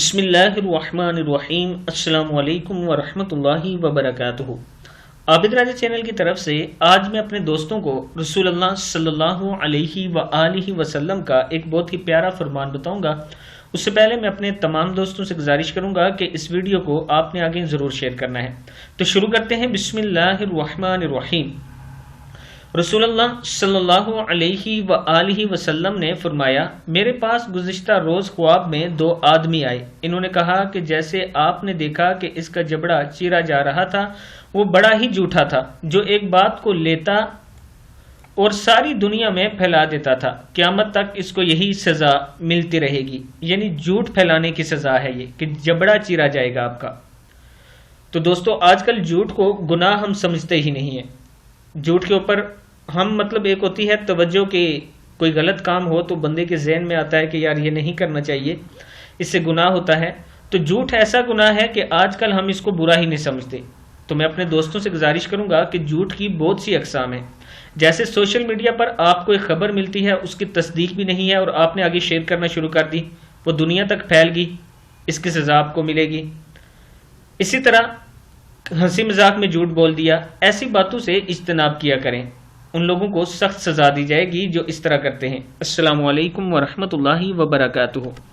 بسم اللہ الرحمن الرحیم۔ السلام علیکم ورحمۃ اللہ وبرکاتہ۔ عابد راجہ چینل کی طرف سے آج میں اپنے دوستوں کو رسول اللہ صلی اللہ علیہ وآلہ وسلم کا ایک بہت ہی پیارا فرمان بتاؤں گا۔ اس سے پہلے میں اپنے تمام دوستوں سے گزارش کروں گا کہ اس ویڈیو کو آپ نے آگے ضرور شیئر کرنا ہے۔ تو شروع کرتے ہیں۔ بسم اللہ الرحمن الرحیم۔ رسول اللہ صلی اللہ علیہ وآلہ وسلم نے فرمایا، میرے پاس گزشتہ روز خواب میں دو آدمی آئے۔ انہوں نے کہا کہ جیسے آپ نے دیکھا کہ اس کا جبڑا چیرا جا رہا تھا، وہ بڑا ہی جھوٹا تھا، جو ایک بات کو لیتا اور ساری دنیا میں پھیلا دیتا تھا، قیامت تک اس کو یہی سزا ملتی رہے گی۔ یعنی جھوٹ پھیلانے کی سزا ہے یہ کہ جبڑا چیرا جائے گا آپ کا۔ تو دوستو، آج کل جھوٹ کو گناہ ہم سمجھتے ہی نہیں ہیں۔ جھوٹ کے اوپر ہم ایک ہوتی ہے توجہ کہ کوئی غلط کام ہو تو بندے کے ذہن میں آتا ہے کہ یار یہ نہیں کرنا چاہیے، اس سے گناہ ہوتا ہے۔ تو جھوٹ ایسا گناہ ہے کہ آج کل ہم اس کو برا ہی نہیں سمجھتے۔ تو میں اپنے دوستوں سے گزارش کروں گا کہ جھوٹ کی بہت سی اقسام ہیں۔ جیسے سوشل میڈیا پر آپ کو ایک خبر ملتی ہے، اس کی تصدیق بھی نہیں ہے اور آپ نے آگے شیئر کرنا شروع کر دی، وہ دنیا تک پھیل گئی، اس کی سزا آپ کو ملے گی۔ اسی طرح ہنسی مذاق میں جھوٹ بول دیا، ایسی باتوں سے اجتناب کیا کریں، ان لوگوں کو سخت سزا دی جائے گی جو اس طرح کرتے ہیں۔ السلام علیکم ورحمۃ اللہ وبرکاتہ۔